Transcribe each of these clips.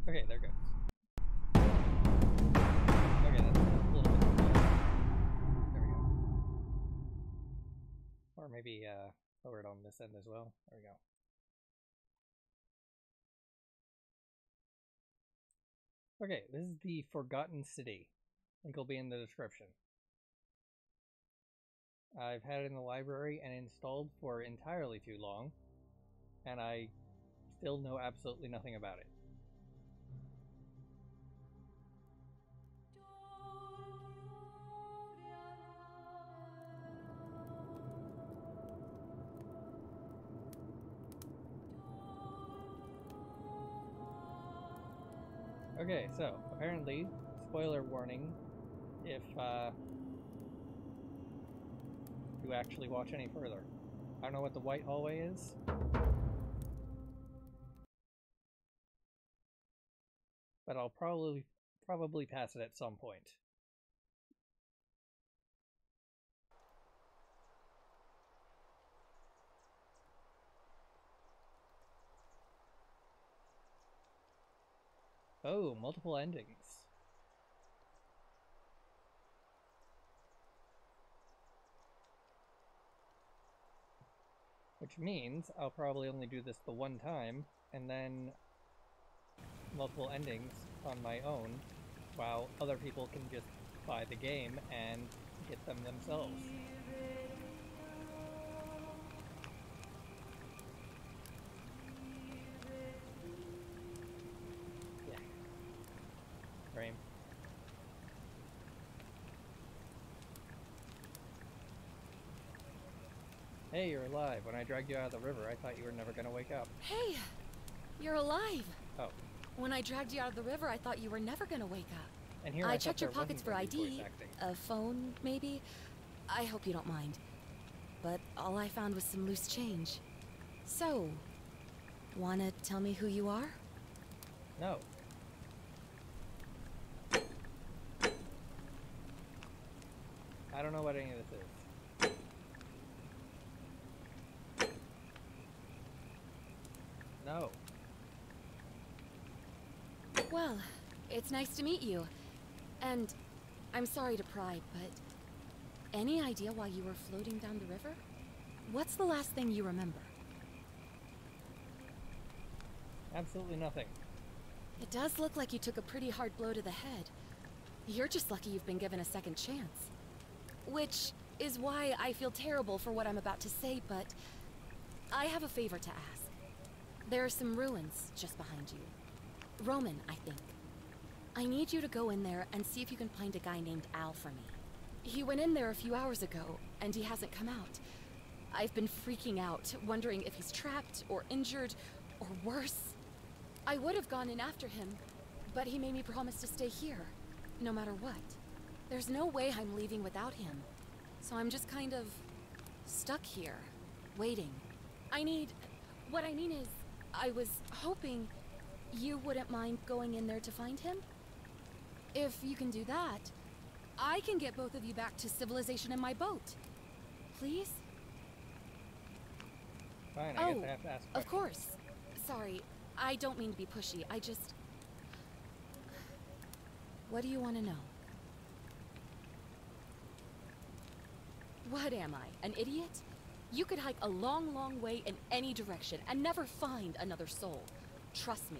Okay, there goes. Okay, that's a little bit slow. There we go. Or maybe lower it on this end as well. There we go. Okay, this is the Forgotten City. Link will be in the description. I've had it in the library and installed for entirely too long, and I still know absolutely nothing about it. Okay, so apparently, spoiler warning, if you actually watch any further. I don't know what the white hallway is. But I'll probably pass it at some point. Oh, multiple endings. Which means I'll probably only do this the one time, and then multiple endings on my own, while other people can just buy the game and get them themselves. Yeah. Frame. Hey, you're alive. When I dragged you out of the river, I thought you were never gonna wake up. Hey! You're alive! Oh. When I dragged you out of the river, I thought you were never gonna wake up. And here I checked your pockets for ID. A phone, maybe? I hope you don't mind. But all I found was some loose change. So, wanna tell me who you are? No. I don't know what any of this is. No. Well, it's nice to meet you. And I'm sorry to pry, but any idea why you were floating down the river? What's the last thing you remember? Absolutely nothing. It does look like you took a pretty hard blow to the head. You're just lucky you've been given a second chance. Which is why I feel terrible for what I'm about to say, but I have a favor to ask. There are some ruins just behind you. Roman, I think. I need you to go in there and see if you can find a guy named Al for me. He went in there a few hours ago, and he hasn't come out. I've been freaking out, wondering if he's trapped, or injured, or worse. I would have gone in after him, but he made me promise to stay here, no matter what. There's no way I'm leaving without him, so I'm just kind of stuck here, waiting. What I mean is, I was hoping you wouldn't mind going in there to find him? If you can do that, I can get both of you back to civilization in my boat. Please? Fine, I guess I have to ask questions. Of course. Sorry, I don't mean to be pushy. I just... What do you want to know? What am I, an idiot? You could hike a long, long way in any direction and never find another soul. Trust me.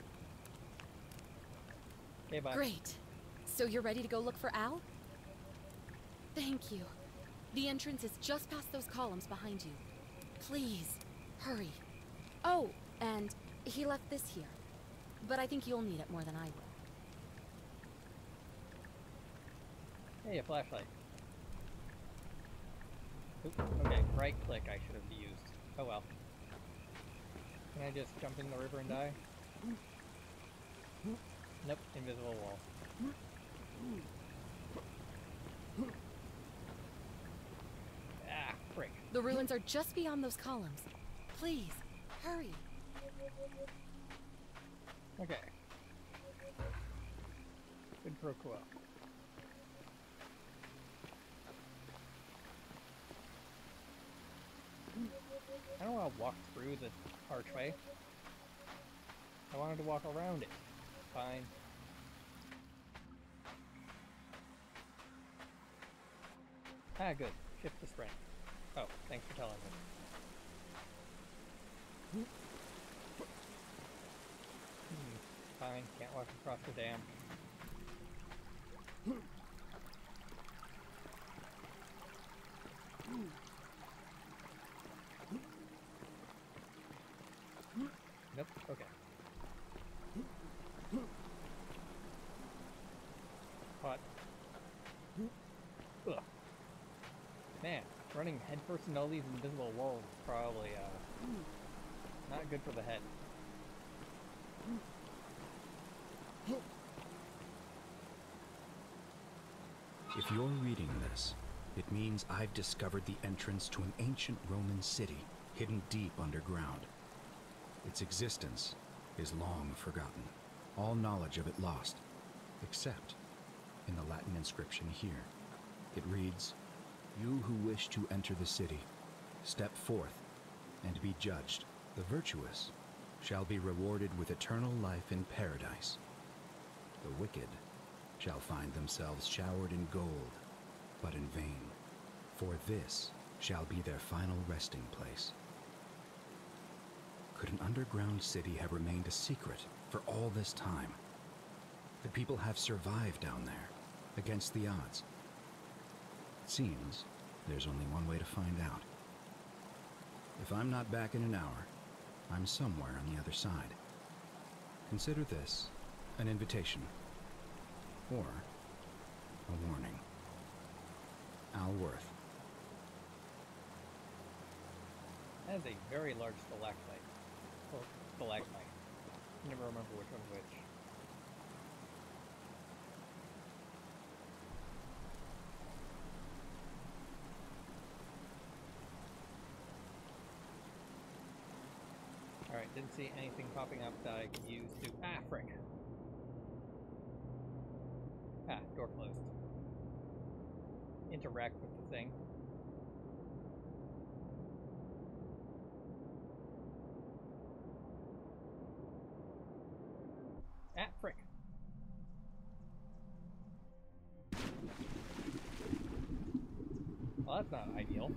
Okay, bye. Great. So you're ready to go look for Al? Thank you. The entrance is just past those columns behind you. Please, hurry. Oh, and he left this here. But I think you'll need it more than I will. Hey, a flashlight. Oop, okay, right click I should have used. Oh well. Can I just jump in the river and die? Nope, invisible wall. Ah, frick. The ruins are just beyond those columns. Please, hurry. Okay. Good pro quo. I don't want to walk through the archway. I wanted to walk around it. fine. Ah, good. Shift to sprint. Oh, thanks for telling me. Fine, can't walk across the dam. Nope, okay. Hot. Ugh. Man, running headfirst into all these invisible walls is probably, not good for the head. If you're reading this, it means I've discovered the entrance to an ancient Roman city hidden deep underground. Its existence is long forgotten, all knowledge of it lost, except in the Latin inscription here. It reads, "You who wish to enter the city, step forth and be judged. The virtuous shall be rewarded with eternal life in paradise. The wicked shall find themselves showered in gold, but in vain, for this shall be their final resting place." Could an underground city have remained a secret for all this time? Could people have survived down there, against the odds? It seems there's only one way to find out. If I'm not back in an hour, I'm somewhere on the other side. Consider this an invitation, or a warning. Al Worth. That is a very large stalactite. Or stalagmite. I never remember which one's which. Alright, didn't see anything popping up that I could use to— ah, frick! Ah, door closed. Interact with the thing. Ah, frick! Well, that's not ideal.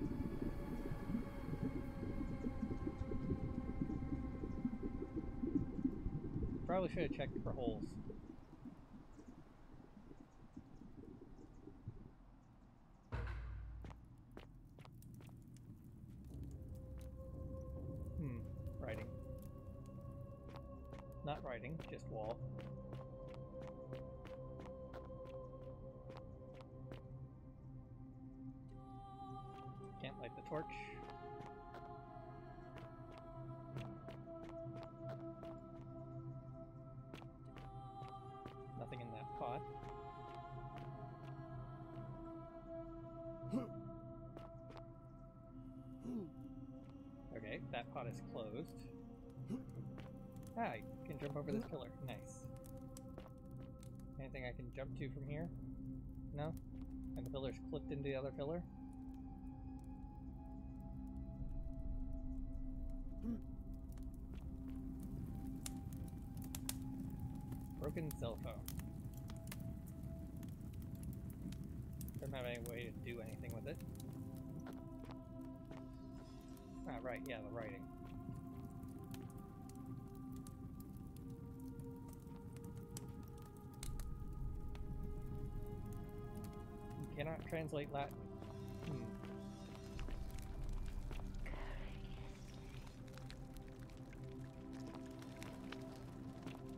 Probably should have checked for holes. Writing. Not writing, just wall. Can't light the torch. Nothing in that pot. Okay, that pot is closed. Ah, I can jump over this pillar. Nice. Anything I can jump to from here? No? And the pillar's clipped into the other pillar? Broken cell phone. Don't have any way to do anything with it. Ah, right, yeah, the writing. You cannot translate Latin.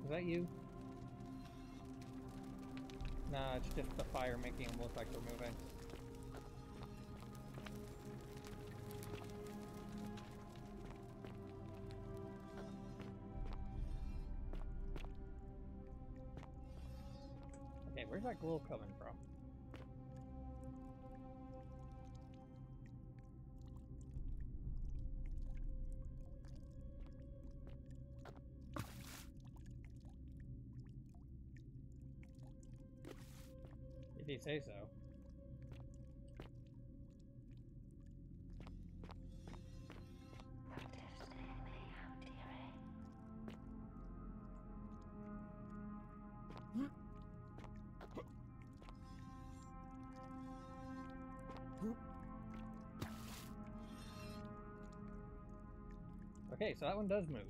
Is that you? Nah, it's just the fire making them look like they're moving. Okay, where's that glow coming from? If you say so. Okay, so that one does move.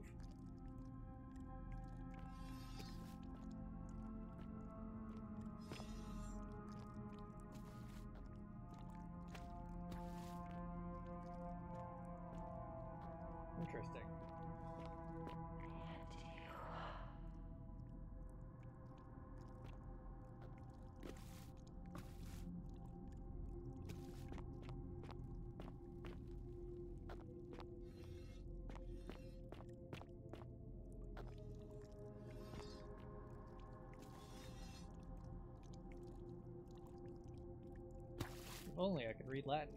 Interesting. If only I could read Latin.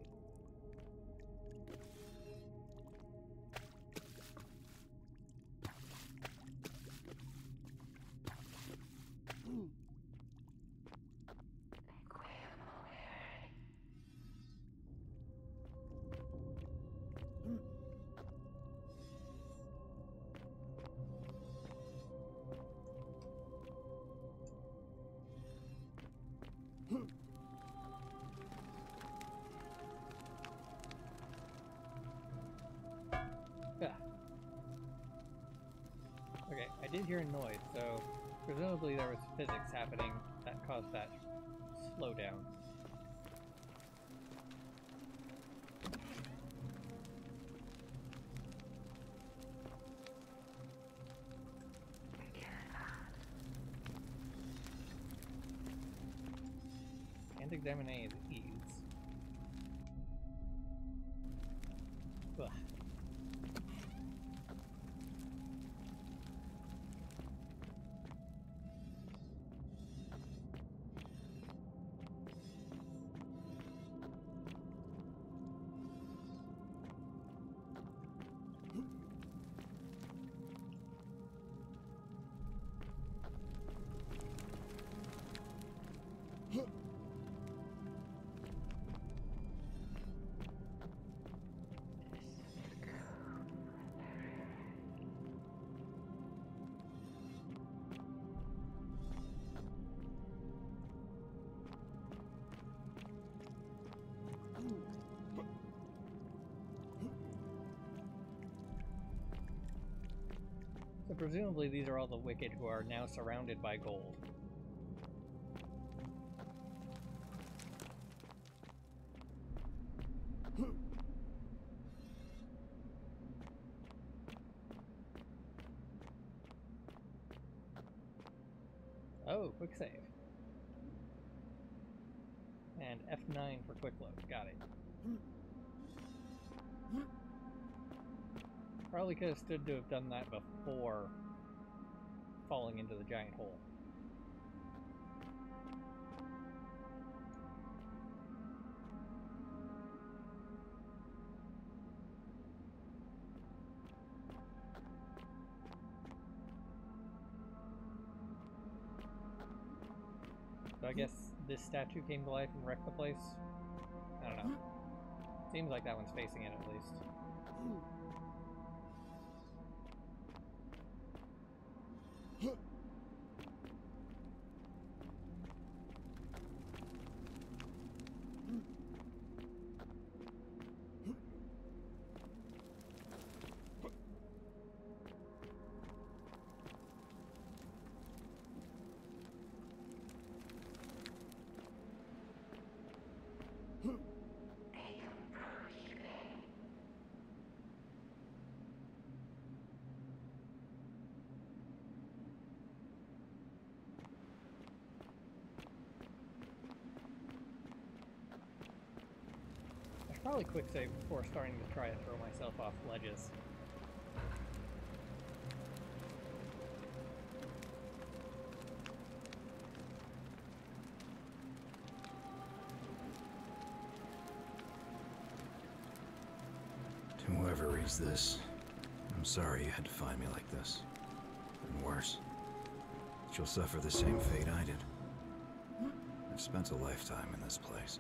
Yeah. Okay, I did hear a noise, so presumably there was physics happening that caused that slowdown. Can't examine any of these. Ugh. So presumably these are all the wicked who are now surrounded by gold. Oh, quick save. And F9 for quick load. Got it. Probably could have stood to have done that before falling into the giant hole. So I guess this statue came to life and wrecked the place? I don't know. Seems like that one's facing it at least. Probably quick save before starting to try to throw myself off ledges. To whoever reads this, I'm sorry you had to find me like this. And worse, that you'll suffer the same fate I did. I've spent a lifetime in this place,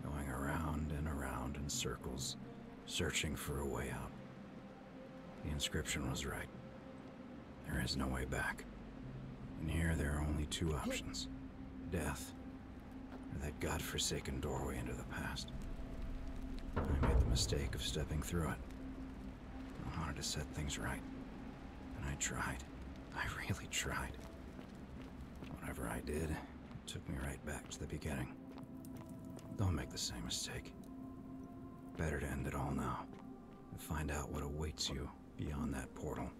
going around and around in circles, searching for a way out. The inscription was right. There is no way back. And here there are only two options: death, or that godforsaken doorway into the past. I made the mistake of stepping through it. I wanted wanted to set things right. And I tried. I really tried. Whatever I did, it took me right back to the beginning. Don't make the same mistake. Better to end it all now, and find out what awaits you beyond that portal.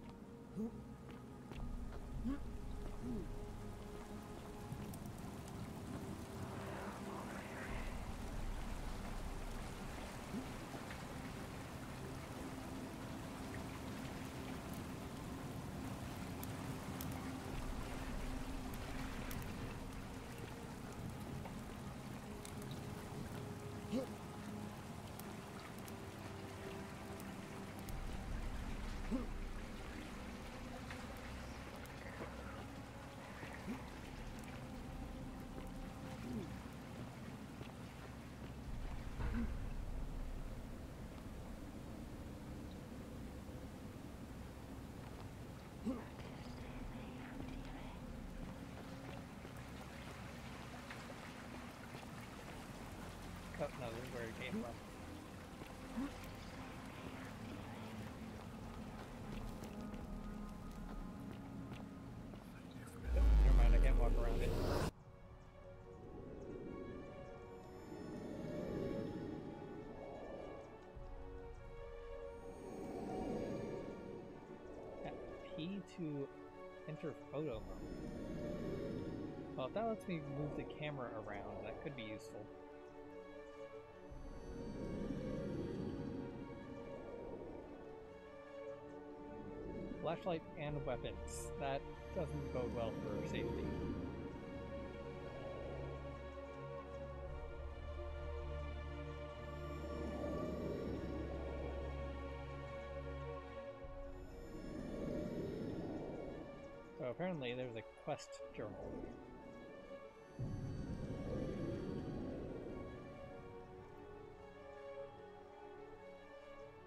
Oh, no, this is where it came from. Never mind, I can't walk around it. P to enter photo mode. Well, if that lets me move the camera around, that could be useful. Flashlight and weapons. That doesn't bode well for safety. So apparently there's a quest journal.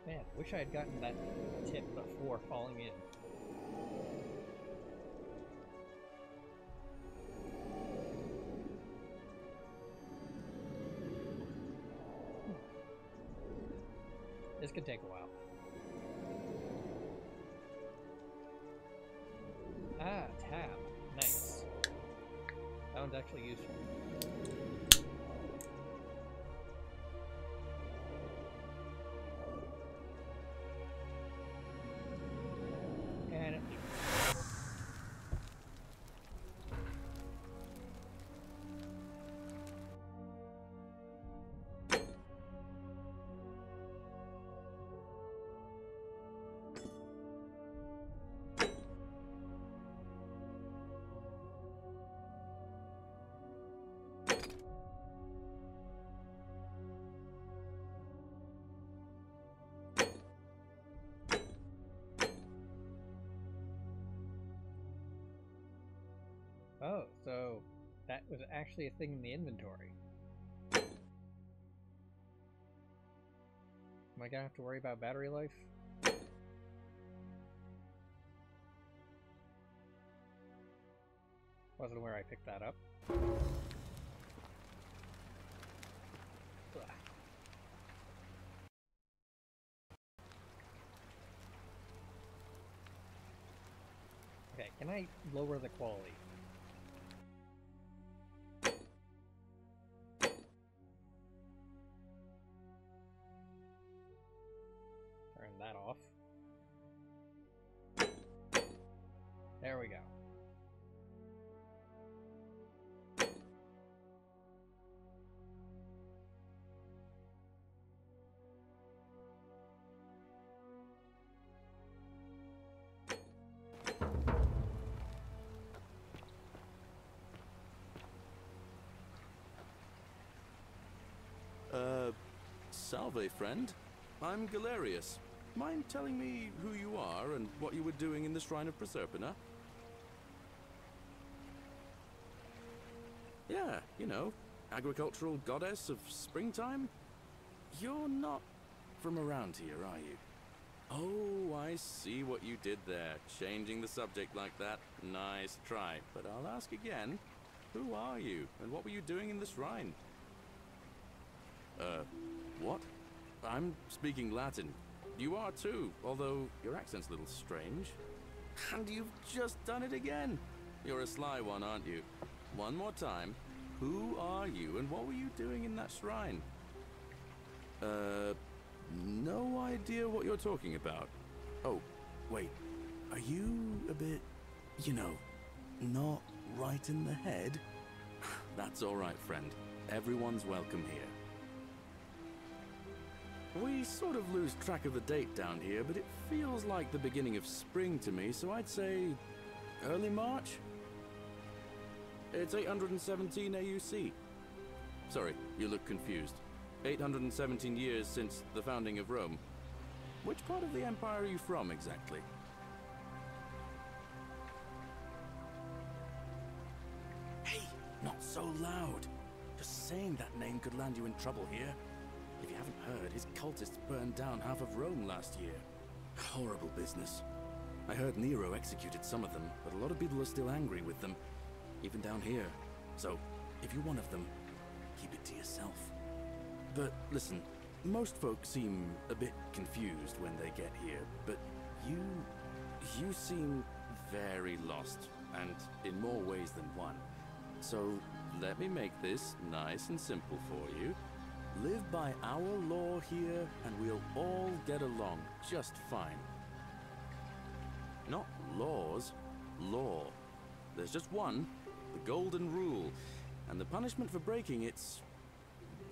Man, wish I had gotten that tip before falling in. This could take a while. Ah, tab. Nice. That one's actually useful. And it leaves. Oh, so that was actually a thing in the inventory. Am I gonna have to worry about battery life? Wasn't aware I picked that up. Ugh. Okay, can I lower the quality? Turn that off. There we go. Salve, friend. I'm Galerius. Mind telling me who you are and what you were doing in the Shrine of Proserpina? Yeah, you know, agricultural goddess of springtime? You're not from around here, are you? Oh, I see what you did there, changing the subject like that. Nice try. But I'll ask again, who are you, and what were you doing in the shrine? What? I'm speaking Latin. You are too, although your accent's a little strange. And you've just done it again. You're a sly one, aren't you? One more time. Who are you and what were you doing in that shrine? No idea what you're talking about. Oh, wait. Are you a bit, you know, not right in the head? That's all right, friend. Everyone's welcome here. We sort of lose track of the date down here, but it feels like the beginning of spring to me, so I'd say early March? It's 817 AUC. Sorry, you look confused. 817 years since the founding of Rome. Which part of the Empire are you from, exactly? Hey, not so loud. Just saying that name could land you in trouble here. If you haven't heard, his cultists burned down half of Rome last year. Horrible business. I heard Nero executed some of them, but a lot of people are still angry with them. Even down here. So, if you're one of them, keep it to yourself. But listen, most folk seem a bit confused when they get here, but you seem very lost, and in more ways than one. So, let me make this nice and simple for you. Live by our law here, and we'll all get along just fine. Not laws, law. There's just one, the Golden Rule, and the punishment for breaking it's...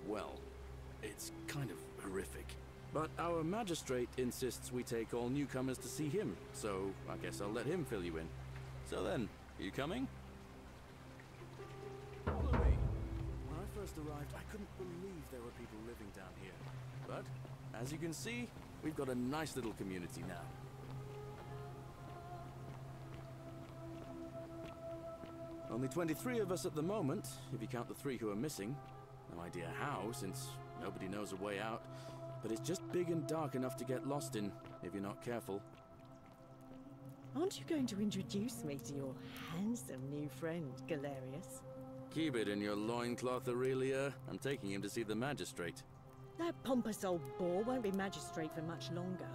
well, it's kind of horrific. But our magistrate insists we take all newcomers to see him, so I guess I'll let him fill you in. So then, are you coming? Follow me. When I first arrived, I couldn't believe there were people living down here. But, as you can see, we've got a nice little community now. Only 23 of us at the moment, if you count the 3 who are missing. No idea how, since nobody knows a way out. But it's just big and dark enough to get lost in, if you're not careful. Aren't you going to introduce me to your handsome new friend, Galerius? Keep it in your loincloth, Aurelia. I'm taking him to see the magistrate. That pompous old bore won't be magistrate for much longer.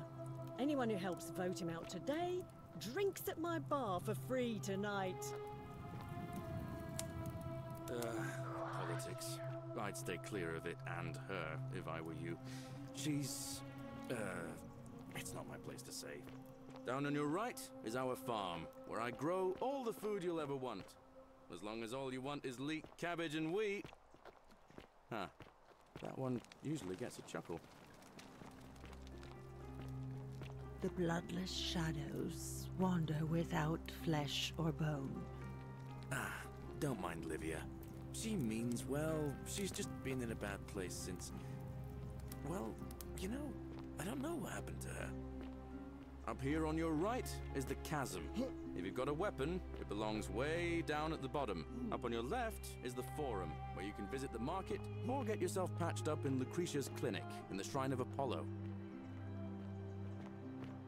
Anyone who helps vote him out today drinks at my bar for free tonight. Politics. I'd stay clear of it and her, if I were you. She's... it's not my place to say. Down on your right is our farm, where I grow all the food you'll ever want. As long as all you want is leek, cabbage, and wheat. Huh. That one usually gets a chuckle. The bloodless shadows wander without flesh or bone. Ah, don't mind Livia. She means well. She's just been in a bad place since... well, you know, I don't know what happened to her. Up here on your right is the chasm. If you've got a weapon, it belongs way down at the bottom. Up on your left is the forum, where you can visit the market or get yourself patched up in Lucretia's clinic in the Shrine of Apollo.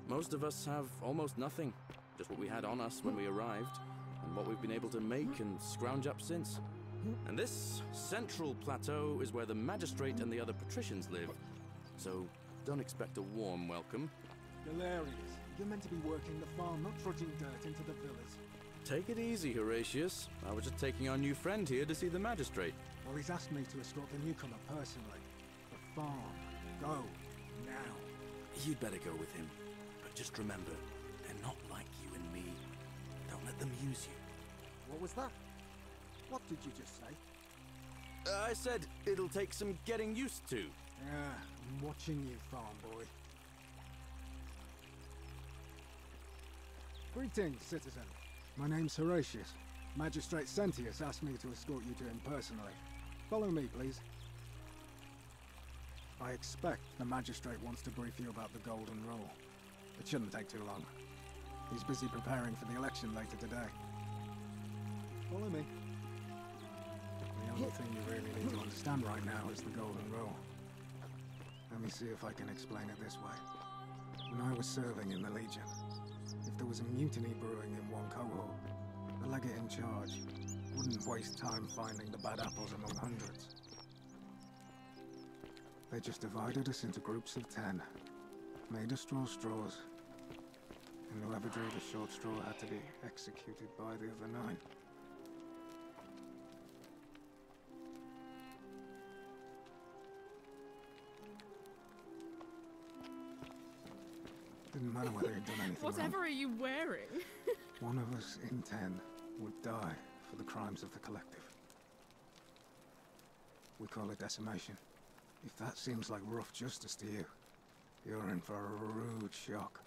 Most of us have almost nothing, just what we had on us when we arrived, and what we've been able to make and scrounge up since. And this central plateau is where the magistrate and the other patricians live, so don't expect a warm welcome. Galerius, you're meant to be working the farm, not trudging dirt into the villas. Take it easy, Horatius. I was just taking our new friend here to see the magistrate. Well, he's asked me to escort the newcomer personally. The farm. Go. Now. You'd better go with him. But just remember, they're not like you and me. Don't let them use you. What was that? What did you just say? I said it'll take some getting used to. Yeah, I'm watching you, farm boy. Greetings, citizen. My name's Horatius. Magistrate Sentius asked me to escort you to him personally. Follow me, please. I expect the magistrate wants to brief you about the Golden Rule. It shouldn't take too long. He's busy preparing for the election later today. Follow me. The only thing you really need to understand right now is the Golden Rule. Let me see if I can explain it this way. When I was serving in the Legion, if there was a mutiny brewing in one cohort, the legate in charge wouldn't waste time finding the bad apples among hundreds. They just divided us into groups of 10 Made of straws. And whoever drew the short straw had to be executed by the other 9. Didn't matter whether he'd done anything Whatever wrong. are you wearing? One of us in 10 would die for the crimes of the collective. We call it decimation. If that seems like rough justice to you, you're in for a rude shock.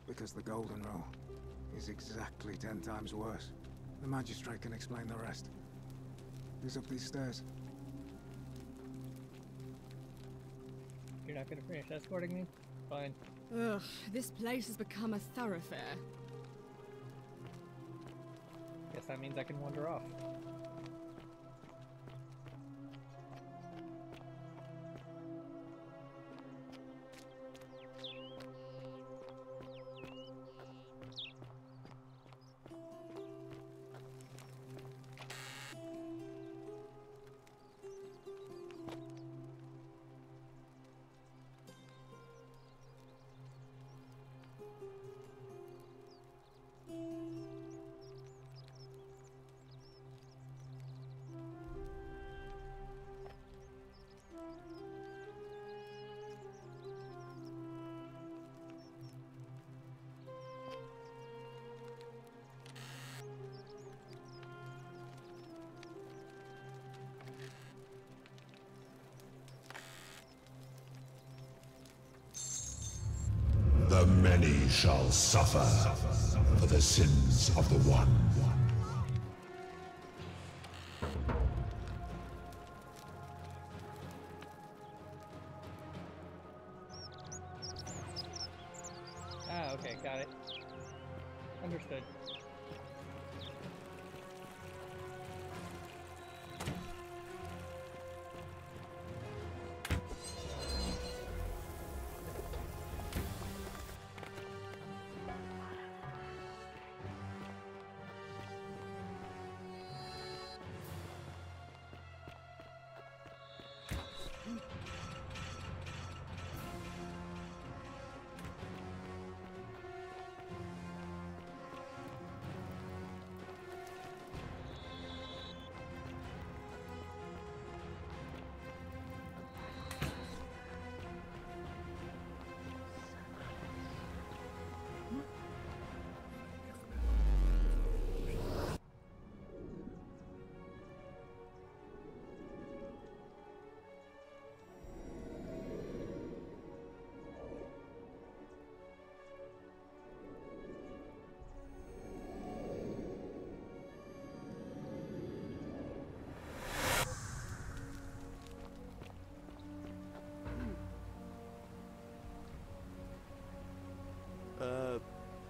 Because the Golden Rule is exactly 10 times worse. The magistrate can explain the rest. He's up these stairs. You're not gonna finish escorting me? Fine. Ugh, this place has become a thoroughfare. Guess that means I can wander off. The many shall suffer for the sins of the one. Ah, okay, got it. Understood.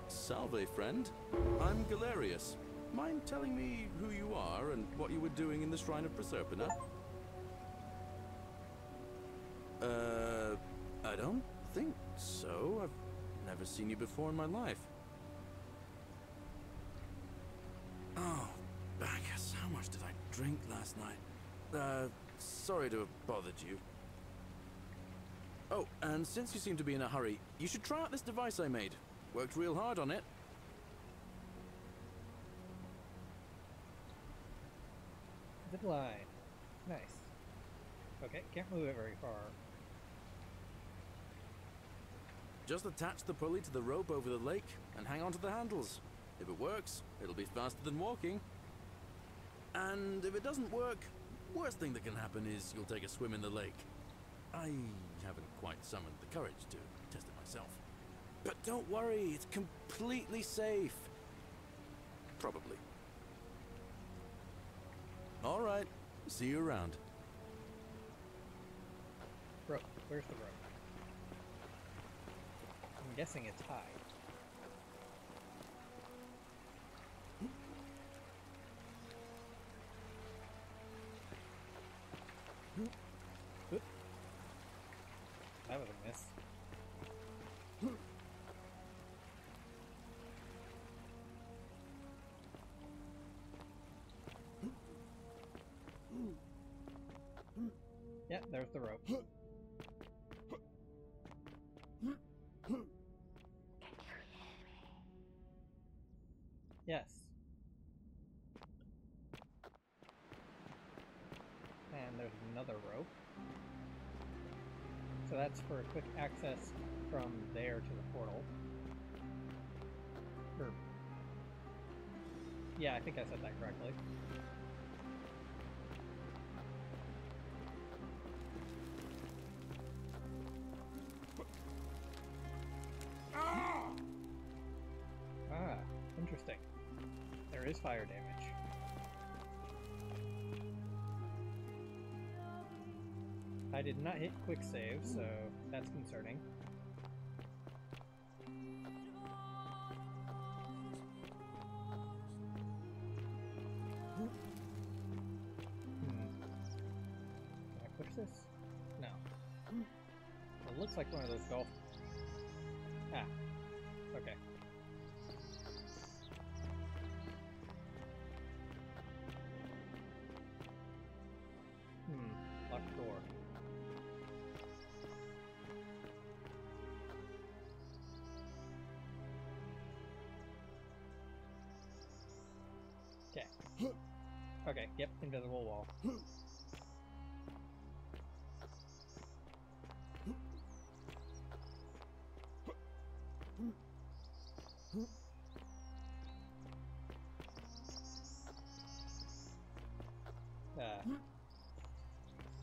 Salve, friend. I'm Galerius. Mind telling me who you are and what you were doing in the Shrine of Proserpina? I don't think so. I've never seen you before in my life. Oh, Bacchus, how much did I drink last night? Sorry to have bothered you. Oh, and since you seem to be in a hurry, you should try out this device I made. Worked real hard on it. Zip line. Nice. Okay, can't move it very far. Just attach the pulley to the rope over the lake and hang on to the handles. If it works, it'll be faster than walking. And if it doesn't work, worst thing that can happen is you'll take a swim in the lake. I haven't quite summoned the courage to test it myself. But don't worry, it's completely safe. Probably. All right, see you around. Rope. Where's the rope? I'm guessing it's high. Oop. That was a miss. Yeah, there's the rope. Yes. And there's another rope. So that's for quick access from there to the portal. Or... yeah, I think I said that correctly. Ah, interesting. There is fire damage. I did not hit quick save, so that's concerning. Can I push this? No. It looks like one of those golf... ah. Okay. Locked door. Okay. Okay, yep, invisible wall.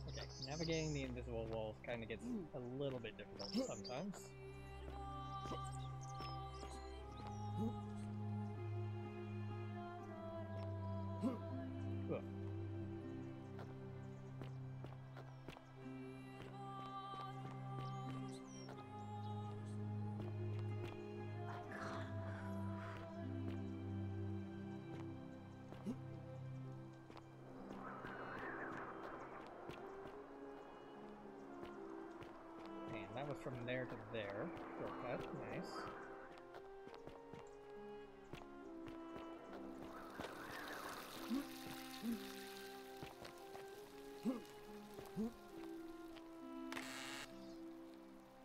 Okay, navigating the invisible walls kind of gets a little bit difficult sometimes. Ugh. And that was from there to there. Shortcut, nice.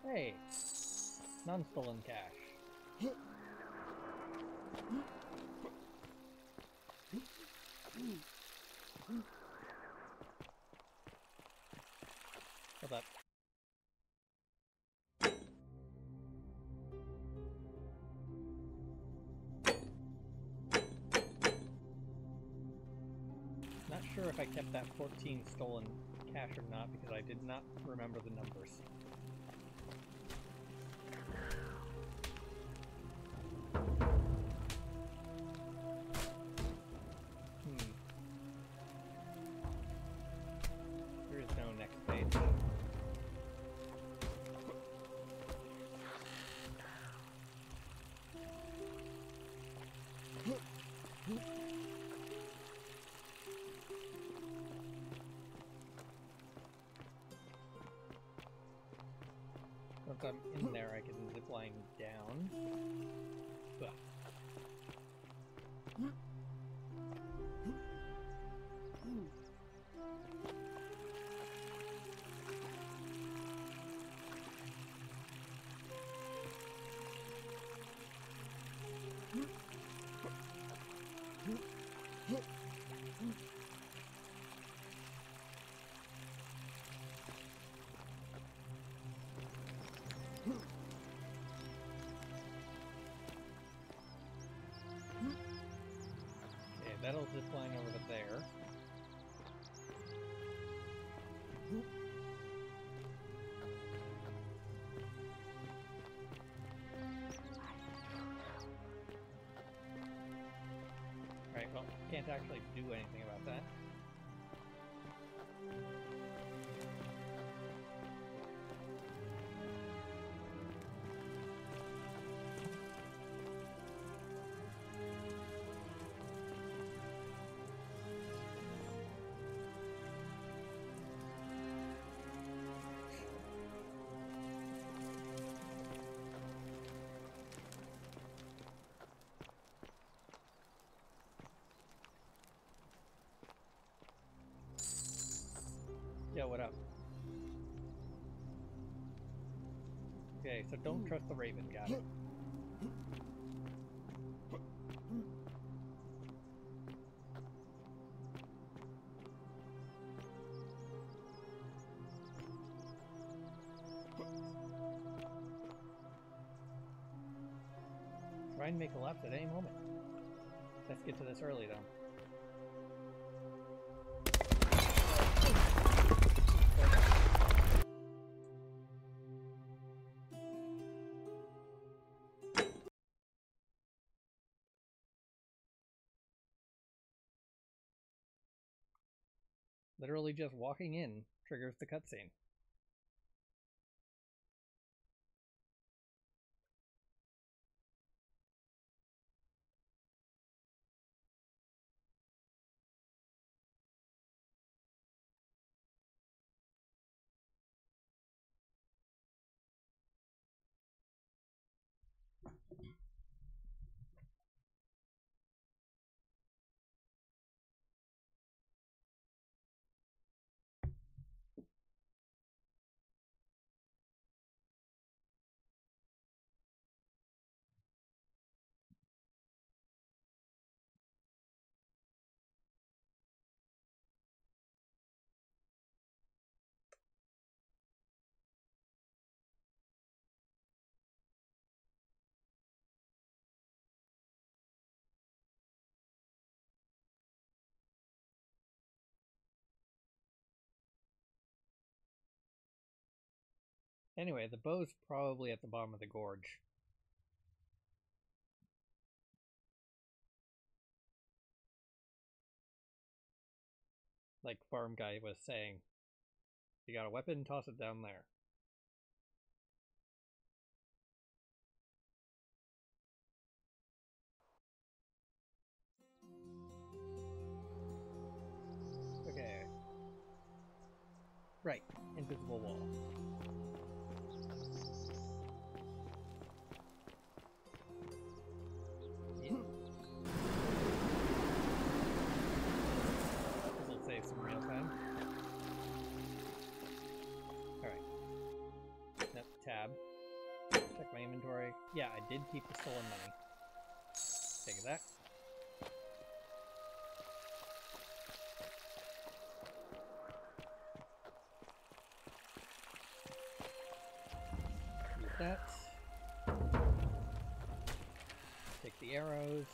Hey! Non-stolen cash. Hold up. Not sure if I kept that 14 stolen cash or not because I did not remember the numbers. There is no next page. Once I'm in there, I can zipline down. Ugh. Okay, that'll zipline over to there. Alright, well, can't actually do anything about that. Yo, what up? Okay, so don't trust the Raven, got it. Shrine may collapse at any moment. Let's get to this early, though. Literally just walking in triggers the cutscene. Anyway, the bow's probably at the bottom of the gorge. Like farm guy was saying. You got a weapon, toss it down there. Okay. Right, invisible wall. Save some real time. Alright. Nope, tab. Check my inventory. Yeah, I did keep the stolen money. Take that. Use that. Take the arrows.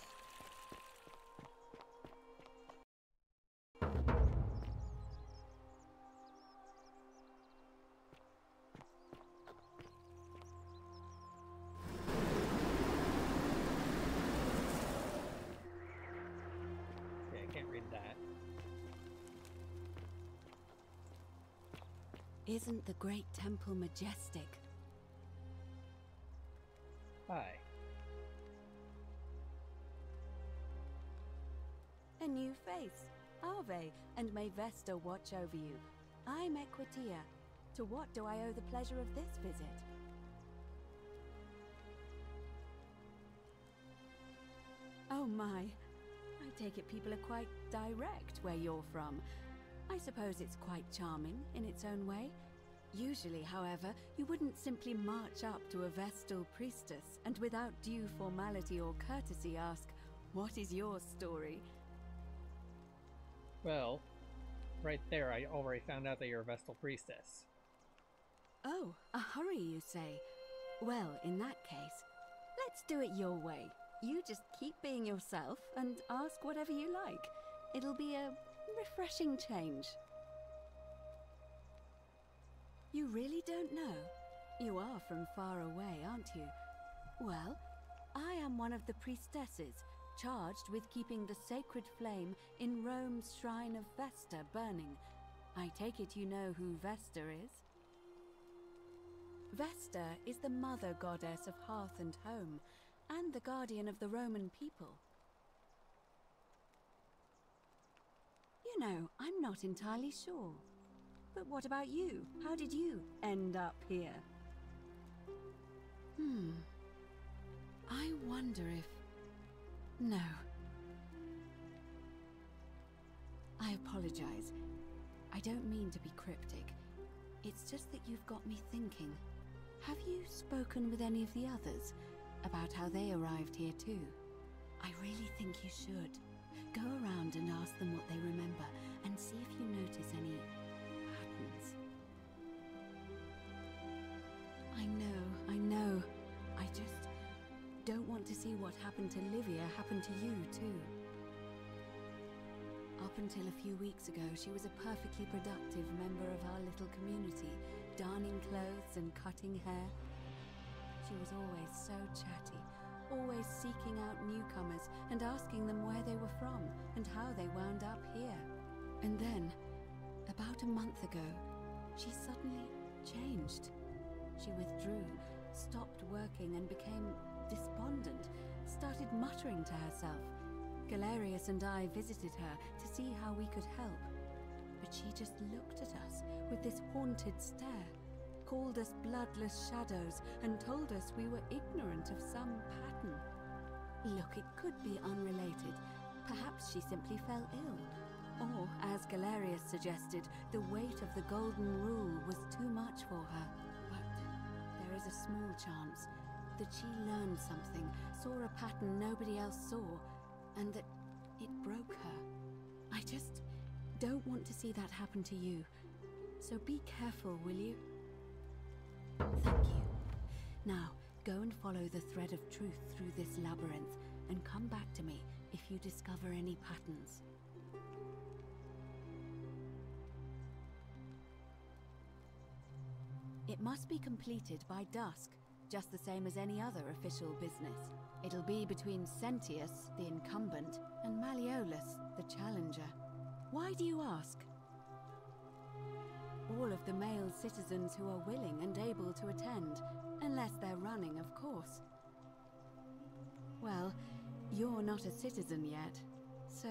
Isn't the great temple majestic? Hi. A new face. Ave, and may Vesta watch over you. I'm Equitia. To what do I owe the pleasure of this visit? Oh my. I take it people are quite direct where you're from. I suppose it's quite charming in its own way. Usually, however, you wouldn't simply march up to a Vestal priestess and without due formality or courtesy ask, "What is your story?" Well, right there I already found out that you're a Vestal priestess. Oh, a hurry, you say? Well, in that case, let's do it your way. You just keep being yourself and ask whatever you like. It'll be a refreshing change. You really don't know? You are from far away, aren't you? Well, I am one of the priestesses, charged with keeping the sacred flame in Rome's shrine of Vesta burning. I take it you know who Vesta is? Vesta is the mother goddess of hearth and home, and the guardian of the Roman people. You know, I'm not entirely sure. But what about you? How did you end up here? I wonder if... No. I apologize. I don't mean to be cryptic. It's just that you've got me thinking. Have you spoken with any of the others about how they arrived here too? I really think you should. Go around and ask them what they remember and see if you notice any patterns. I know. I just don't want to see what happened to Livia happen to you, too. Up until a few weeks ago, she was a perfectly productive member of our little community, darning clothes and cutting hair. She was always so chatty, always seeking out newcomers and asking them where they were from and how they wound up here. And then, about a month ago, she suddenly changed. She withdrew, stopped working and became despondent, started muttering to herself. Galerius and I visited her to see how we could help, but she just looked at us with this haunted stare, called us bloodless shadows, and told us we were ignorant of some pattern. Look, it could be unrelated. Perhaps she simply fell ill. Or, as Galerius suggested, the weight of the Golden Rule was too much for her. But there is a small chance that she learned something, saw a pattern nobody else saw, and that it broke her. I just don't want to see that happen to you. So be careful, will you? Thank you. Now, go and follow the thread of truth through this labyrinth, and come back to me if you discover any patterns. It must be completed by dusk, just the same as any other official business. It'll be between Sentius, the incumbent, and Malleolus, the challenger. Why do you ask? All of the male citizens who are willing and able to attend, unless they're running, of course. Well, you're not a citizen yet, so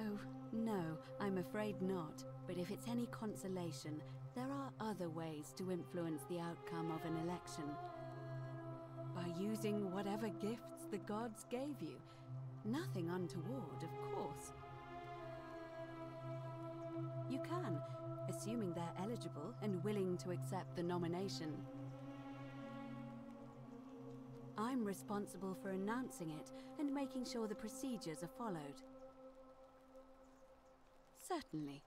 no, I'm afraid not. But if it's any consolation, there are other ways to influence the outcome of an election. By using whatever gifts the gods gave you. Nothing untoward, of course. You can, assuming they're eligible and willing to accept the nomination. I'm responsible for announcing it and making sure the procedures are followed. Certainly.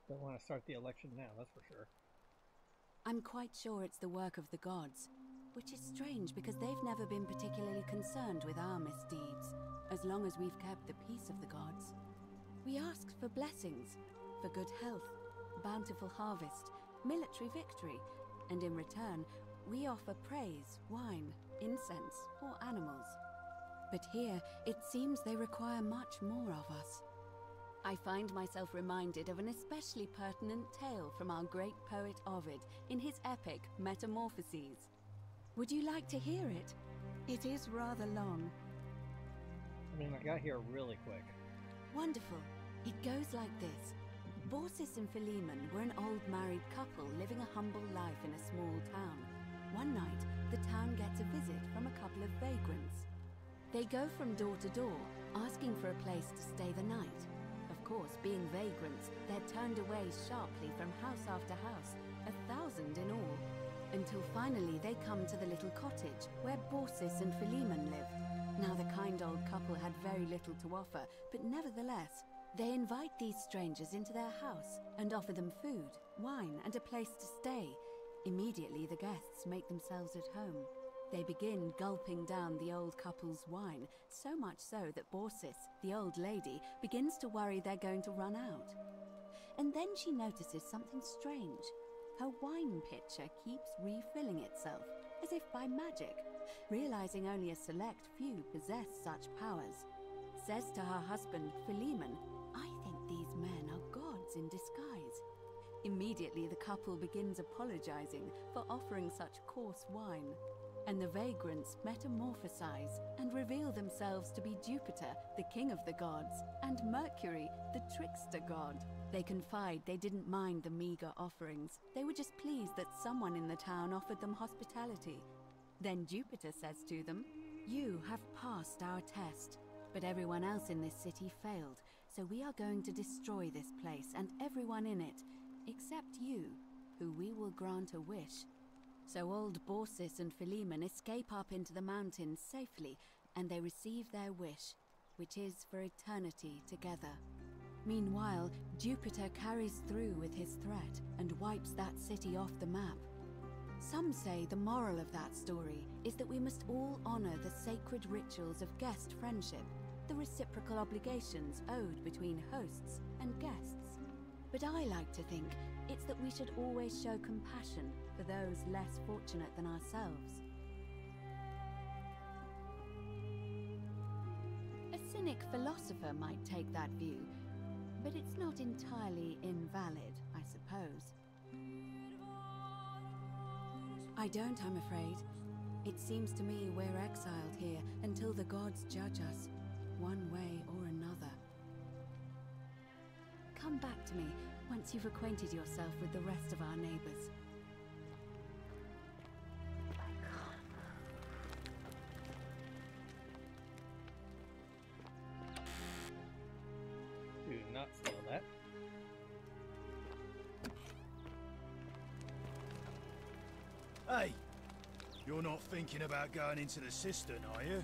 Don't want to start the election now, that's for sure. I'm quite sure it's the work of the gods, which is strange because they've never been particularly concerned with our misdeeds, as long as we've kept the peace of the gods. We asked for blessings, for good health, bountiful harvest, military victory, and in return, we offer praise, wine, incense, or animals. But here, it seems they require much more of us. I find myself reminded of an especially pertinent tale from our great poet Ovid in his epic Metamorphoses. Would you like to hear it? It is rather long. I mean, I got here really quick. Wonderful. It goes like this. Baucis and Philemon were an old married couple living a humble life in a small town. One night, the town gets a visit from a couple of vagrants. They go from door to door, asking for a place to stay the night. Of course, being vagrants, they're turned away sharply from house after house, 1,000 in all, until finally they come to the little cottage where Baucis and Philemon live. Now the kind old couple had very little to offer, but nevertheless, they invite these strangers into their house and offer them food, wine, and a place to stay. Immediately the guests make themselves at home. They begin gulping down the old couple's wine, so much so that Baucis, the old lady, begins to worry they're going to run out. And then she notices something strange. Her wine pitcher keeps refilling itself, as if by magic, realizing only a select few possess such powers. Says to her husband, Philemon, "I think these men are gods in disguise." Immediately the couple begins apologizing for offering such coarse wine, and the vagrants metamorphosize and reveal themselves to be Jupiter, the king of the gods, and Mercury, the trickster god. They confide they didn't mind the meager offerings. They were just pleased that someone in the town offered them hospitality. Then Jupiter says to them, "You have passed our test, but everyone else in this city failed, so we are going to destroy this place and everyone in it, except you, who we will grant a wish." So old Baucis and Philemon escape up into the mountains safely, and they receive their wish, which is for eternity together. Meanwhile, Jupiter carries through with his threat and wipes that city off the map. Some say the moral of that story is that we must all honor the sacred rituals of guest friendship, the reciprocal obligations owed between hosts and guests. But I like to think it's that we should always show compassion for those less fortunate than ourselves. A cynic philosopher might take that view, but it's not entirely invalid, I suppose. I don't, I'm afraid. It seems to me we're exiled here until the gods judge us, one way or another. Come back to me once you've acquainted yourself with the rest of our neighbors. Do not steal that. Hey! You're not thinking about going into the cistern, are you?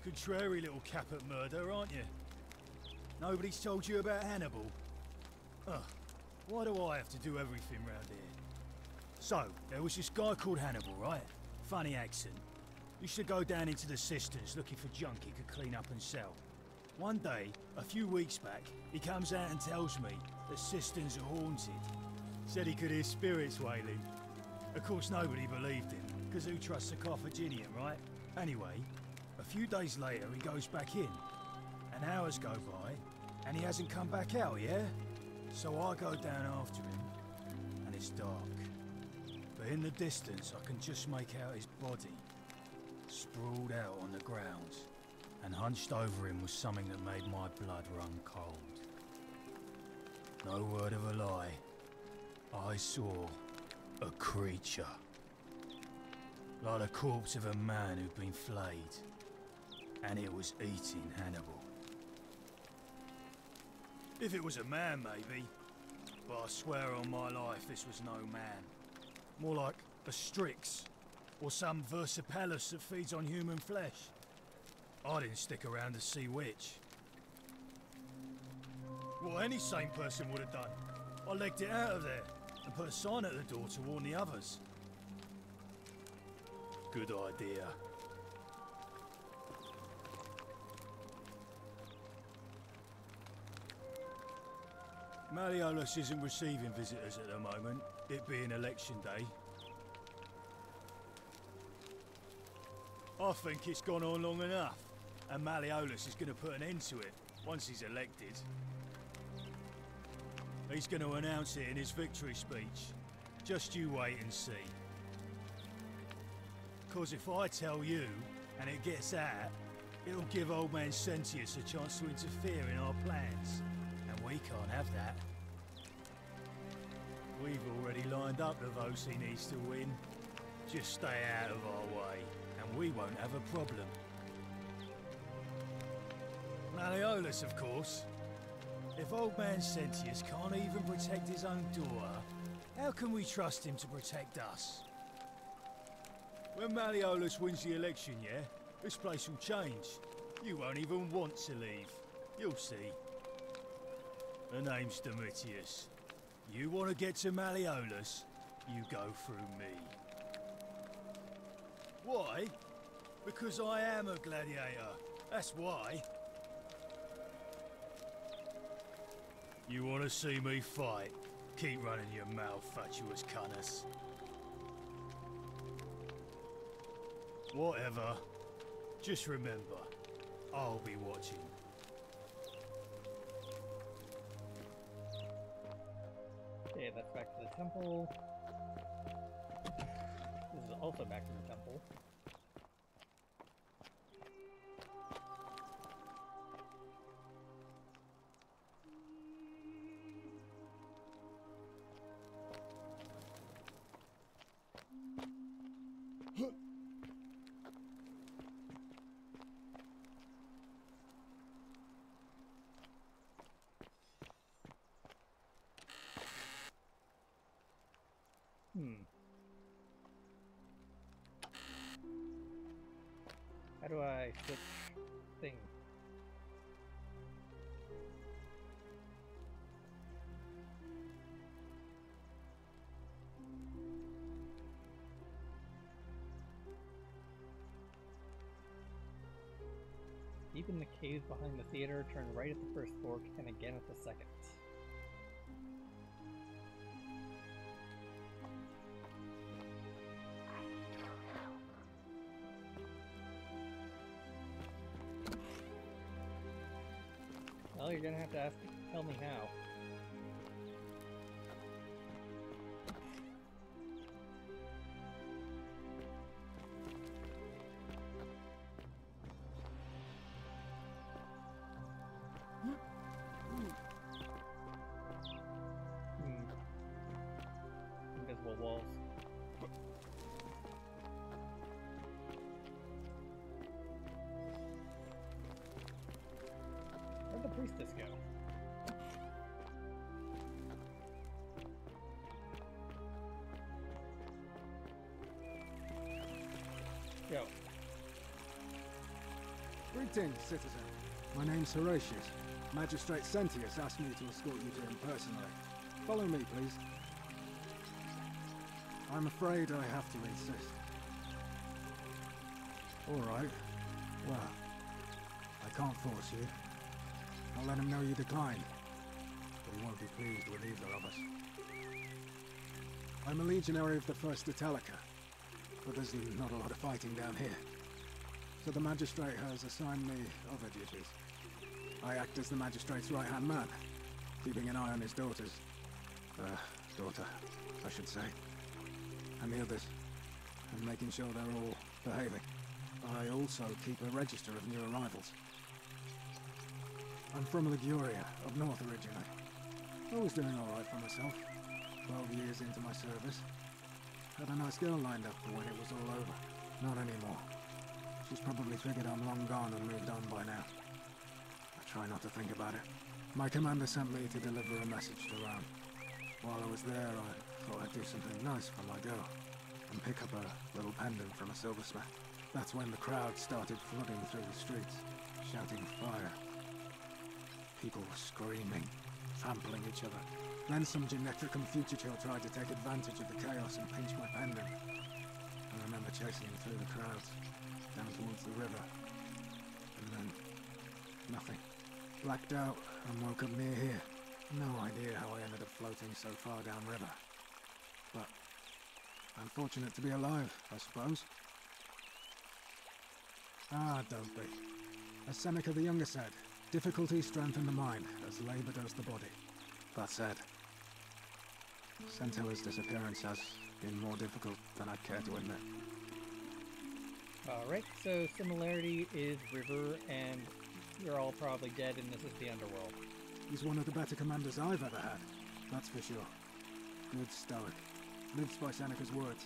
Contrary little cap at murder, aren't you? Nobody's told you about Hannibal? Ugh, why do I have to do everything round here? So, there was this guy called Hannibal, right? Funny accent. Used to go down into the cisterns looking for junk he could clean up and sell. One day, a few weeks back, he comes out and tells me the cisterns are haunted. Said he could hear spirits wailing. Of course, nobody believed him, because who trusts a Carthaginian, right? Anyway, a few days later, he goes back in. And hours go by, and he hasn't come back out, yeah? So I go down after him, and it's dark. But in the distance, I can just make out his body, sprawled out on the ground. And hunched over him was something that made my blood run cold. No word of a lie. I saw a creature. Like the corpse of a man who'd been flayed. And it was eating Hannibal. If it was a man, maybe. But I swear on my life this was no man. More like a Strix. Or some Versipelus that feeds on human flesh. I didn't stick around to see which. What any sane person would have done. I legged it out of there and put a sign at the door to warn the others. Good idea. Malleolus isn't receiving visitors at the moment, it being election day. I think it's gone on long enough, and Malleolus is going to put an end to it once he's elected. He's going to announce it in his victory speech. Just you wait and see. 'Cause if I tell you, and it gets out, it'll give old man Sentius a chance to interfere in our plans, and we can't have that. We've already lined up the votes he needs to win. Just stay out of our way, and we won't have a problem. Malleolus, of course. If old man Sentius can't even protect his own daughter, how can we trust him to protect us? When Malleolus wins the election, yeah, this place will change. You won't even want to leave. You'll see. The name's Domitius. You want to get to Malleolus, you go through me. Why? Because I am a gladiator. That's why. You want to see me fight? Keep running your mouth, fatuous cunners. Whatever. Just remember, I'll be watching. Okay, that's back to the temple. This is also back to the temple. How do I switch thing? deep in the caves behind the theater, turn right at the first fork, and again at the second. Well, you're gonna have to tell me how. Invisible walls. Where'd the priestess go? Go. Greetings, citizen. My name's Horatius. Magistrate Sentius asked me to escort you to him personally. Follow me, please. I'm afraid I have to insist. Alright. Well, I can't force you. I'll let him know you declined. But he won't be pleased with either of us. I'm a legionary of the 1st Italica, but there's not a lot of fighting down here. So the magistrate has assigned me other duties. I act as the magistrate's right-hand man, keeping an eye on his daughters. Daughter, I should say. And the others, and making sure they're all behaving. I also keep a register of new arrivals. I'm from Liguria, up north originally. I was doing alright for myself. 12 years into my service. Had a nice girl lined up for when it was all over. Not anymore. She's probably figured I'm long gone and moved on by now. I try not to think about it. My commander sent me to deliver a message to Rome. While I was there, I thought I'd do something nice for my girl, and pick up a little pendant from a silversmith. That's when the crowd started flooding through the streets, shouting fire. People were screaming, trampling each other. Then some genetricum fugitive tried to take advantage of the chaos and pinch my pendant. I remember chasing him through the crowds, down towards the river. And then, nothing. Blacked out and woke up near here. No idea how I ended up floating so far downriver. But I'm fortunate to be alive, I suppose. Ah, don't be. As Seneca the Younger said, difficulty strengthens the mind, as labor does the body. That said, Centilla's disappearance has been more difficult than I'd care to admit. Alright, so similarity is river, and you're all probably dead, and this is the underworld. He's one of the better commanders I've ever had, that's for sure. Good stoic. Lives by Seneca's words.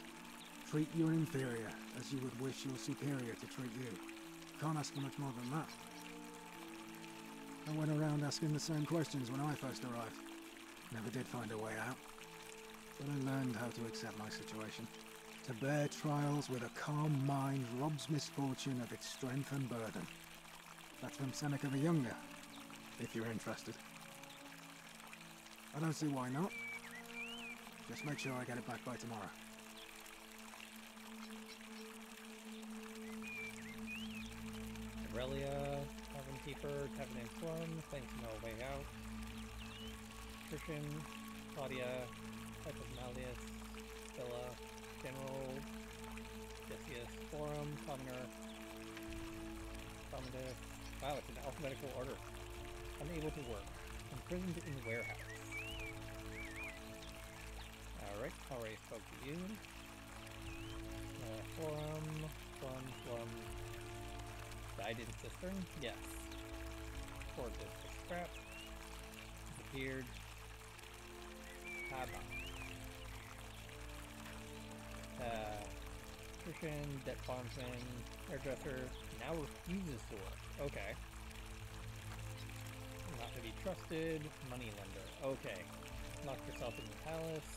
Treat your inferior as you would wish your superior to treat you. Can't ask for much more than that. I went around asking the same questions when I first arrived. Never did find a way out. But I learned how to accept my situation. To bear trials with a calm mind robs misfortune of its strength and burden. That's from Seneca the Younger, if you're interested. I don't see why not. Just make sure I get it back by tomorrow. Aurelia, Tavern Keeper, Tavern and Slum, Thanks No Way Out, Christian, Claudia, Type of Malleus, Stella, General, Decius, Forum, Commoner, Commodus. Wow, it's in alphabetical order. Unable to work. Imprisoned in warehouse. Alright, already spoke to you. Forum, Slum. Died in cistern? Yes. Forged as scrap. Disappeared. Haba. Christian, debt bondsman, hairdresser, now refuses to work. Okay. Not to be trusted, moneylender. Okay. Locked herself in the palace.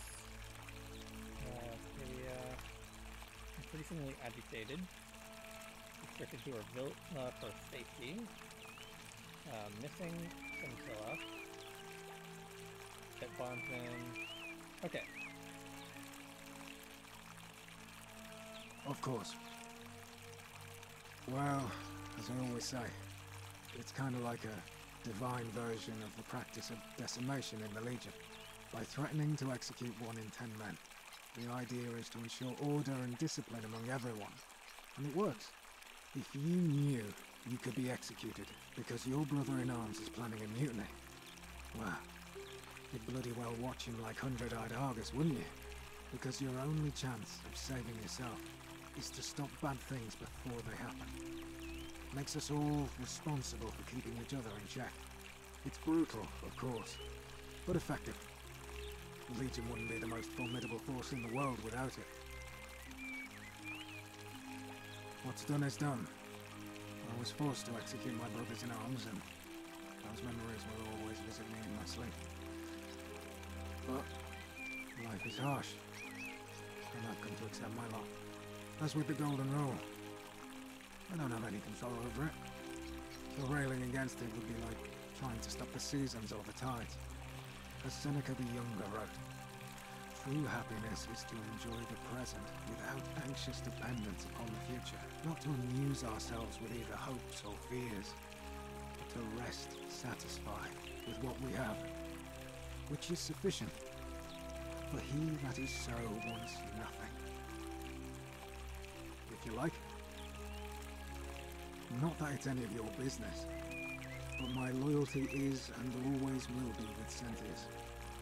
Increasingly agitated. Restricted to her villa for safety. Missing Scintilla. Debt bondsman. Okay. Of course. Well, as I always say, It's kind of like a divine version of the practice of decimation in the Legion. By threatening to execute 1 in 10 men, the idea is to ensure order and discipline among everyone. And it works. If you knew you could be executed because your brother-in-arms is planning a mutiny, well, you'd bloody well watch him like 100-eyed Argus, wouldn't you? Because your only chance of saving yourself is to stop bad things before they happen. Makes us all responsible for keeping each other in check. It's brutal, of course, but effective. The Legion wouldn't be the most formidable force in the world without it. What's done is done. I was forced to execute my brothers in arms, and those memories will always visit me in my sleep. But life is harsh, and I've come to accept my lot. As with the Golden Rule, I don't have any control over it. So railing against it would be like trying to stop the seasons or the tides. As Seneca the Younger wrote, true happiness is to enjoy the present without anxious dependence upon the future, not to amuse ourselves with either hopes or fears, but to rest satisfied with what we have, which is sufficient. For he that is so wants nothing. If you like. Not that it's any of your business, but my loyalty is and always will be with Sentius.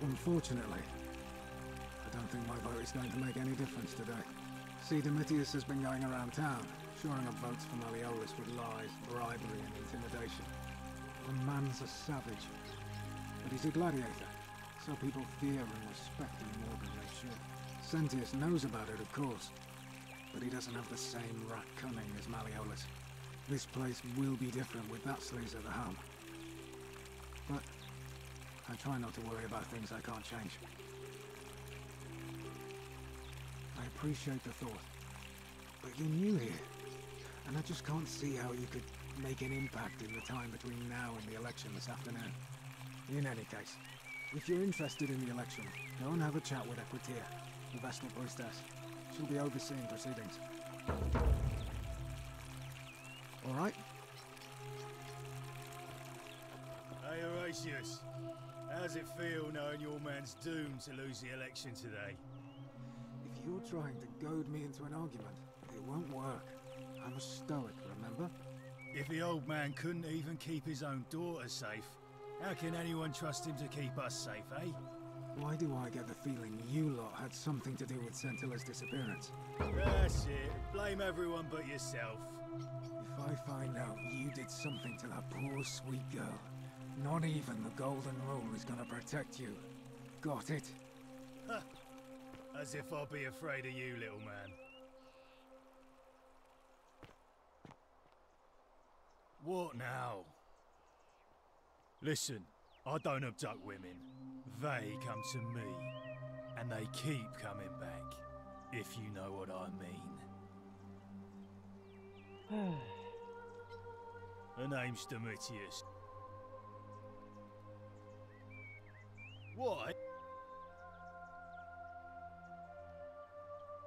Unfortunately, I don't think my vote is going to make any difference today. See, Domitius has been going around town, shoring up votes for Malleolus with lies, bribery and intimidation. The man's a savage, but he's a gladiator, so people fear and respect him more than they should. Sentius knows about it, of course, but he doesn't have the same rat cunning as Malleolus. This place will be different with that sleaze at the helm. But I try not to worry about things I can't change. I appreciate the thought, but you're new here, and I just can't see how you could make an impact in the time between now and the election this afternoon. In any case, if you're interested in the election, go and have a chat with Equitia, the Vestal Priestess. She'll be overseeing proceedings. All right? Hey, Horatius. How's it feel knowing your man's doomed to lose the election today? If you're trying to goad me into an argument, it won't work. I'm a stoic, remember? If the old man couldn't even keep his own daughter safe, how can anyone trust him to keep us safe, eh? Why do I get the feeling you lot had something to do with Sentilla's disappearance? That's it. Blame everyone but yourself. If I find out you did something to that poor sweet girl, not even the Golden Rule is gonna protect you. Got it? Ha! As if I'll be afraid of you, little man. What now? Listen, I don't abduct women. They come to me, and they keep coming back, if you know what I mean. Her name's Domitius. What?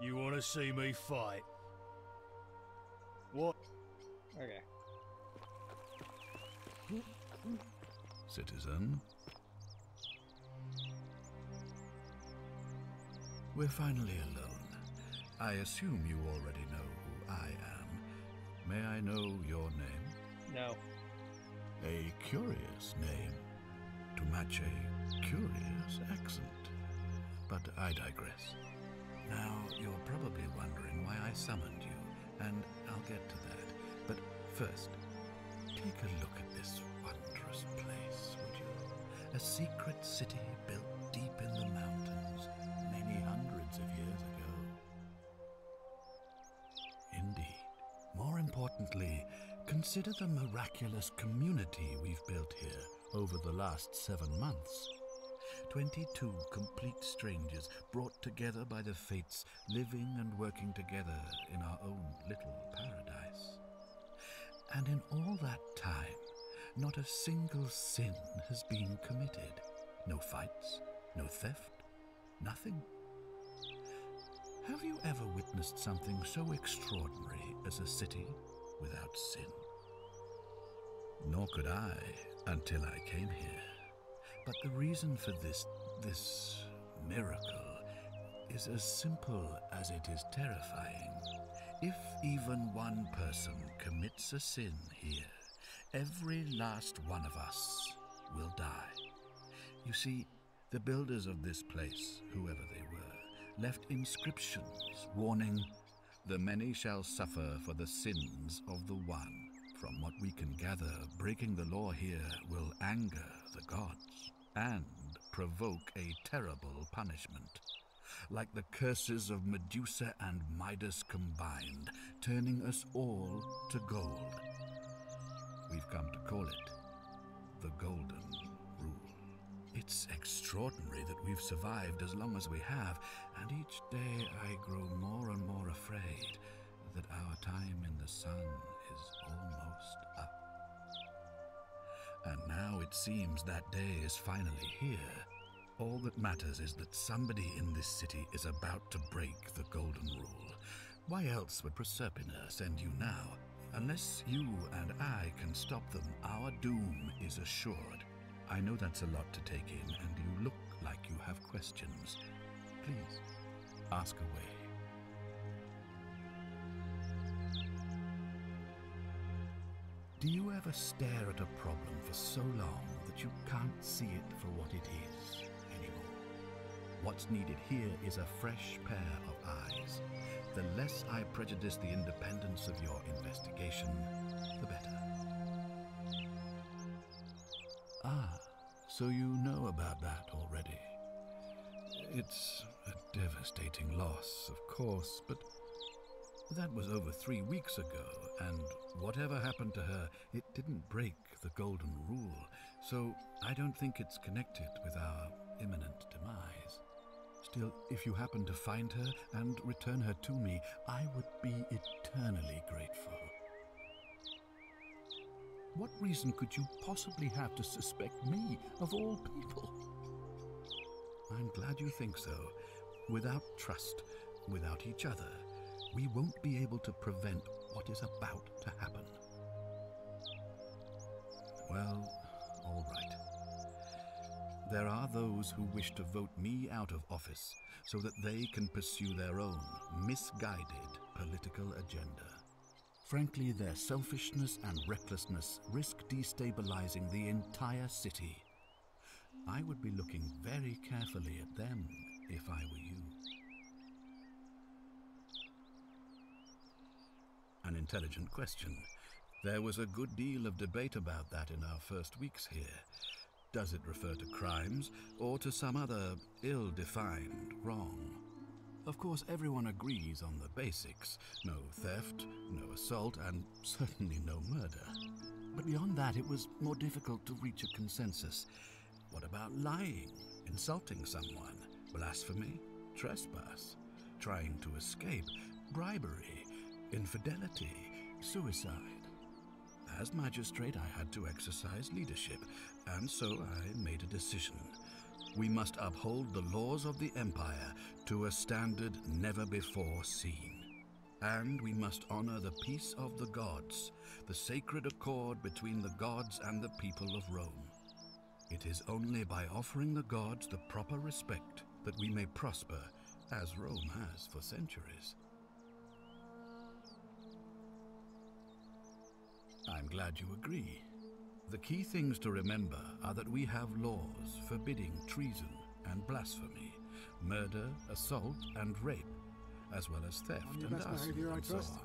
You want to see me fight? What? Okay. Citizen. We're finally alone. I assume you already know who I am. May I know your name? No. A curious name to match a curious accent. But I digress. Now, you're probably wondering why I summoned you, and I'll get to that. But first, take a look at this wondrous place, would you? A secret city built deep in the mountains many hundreds of years ago. Indeed. More importantly, consider the miraculous community we've built here over the last 7 months. 22 complete strangers brought together by the fates, living and working together in our own little paradise. And in all that time, not a single sin has been committed. No fights, no theft, nothing. Have you ever witnessed something so extraordinary as a city without sin? Nor could I until I came here. But the reason for this miracle is as simple as it is terrifying. If even one person commits a sin here, every last one of us will die. You see, the builders of this place, whoever they were, left inscriptions warning, "The many shall suffer for the sins of the one." From what we can gather, breaking the law here will anger the gods and provoke a terrible punishment. Like the curses of Medusa and Midas combined, turning us all to gold. We've come to call it the Golden Rule. It's extraordinary that we've survived as long as we have, and each day I grow more and more afraid that our time in the sun is almost up. And now it seems that day is finally here. All that matters is that somebody in this city is about to break the Golden Rule. Why else would Proserpina send you now? Unless you and I can stop them, our doom is assured. I know that's a lot to take in, and you look like you have questions. Please, ask away. Do you ever stare at a problem for so long that you can't see it for what it is anymore? What's needed here is a fresh pair of eyes. The less I prejudice the independence of your investigation, the better. Ah, so you know about that already. It's a devastating loss, of course, but that was over 3 weeks ago, and whatever happened to her, it didn't break the Golden Rule, so I don't think it's connected with our imminent demise. Still, if you happen to find her and return her to me, I would be eternally grateful. What reason could you possibly have to suspect me, of all people? I'm glad you think so. Without trust, without each other, we won't be able to prevent what is about to happen. Well, all right. There are those who wish to vote me out of office so that they can pursue their own misguided political agenda. Frankly, their selfishness and recklessness risk destabilizing the entire city. I would be looking very carefully at them if I were you. An intelligent question. There was a good deal of debate about that in our first weeks here. Does it refer to crimes or to some other ill-defined wrong? Of course, everyone agrees on the basics. No theft, no assault, and certainly no murder. But beyond that, it was more difficult to reach a consensus. What about lying, insulting someone, blasphemy, trespass, trying to escape, bribery, infidelity, suicide? As magistrate, I had to exercise leadership, and so I made a decision. We must uphold the laws of the Empire to a standard never before seen. And we must honor the peace of the gods, the sacred accord between the gods and the people of Rome. It is only by offering the gods the proper respect that we may prosper, as Rome has for centuries. I'm glad you agree. The key things to remember are that we have laws forbidding treason and blasphemy, murder, assault, and rape, as well as theft and arson and so on.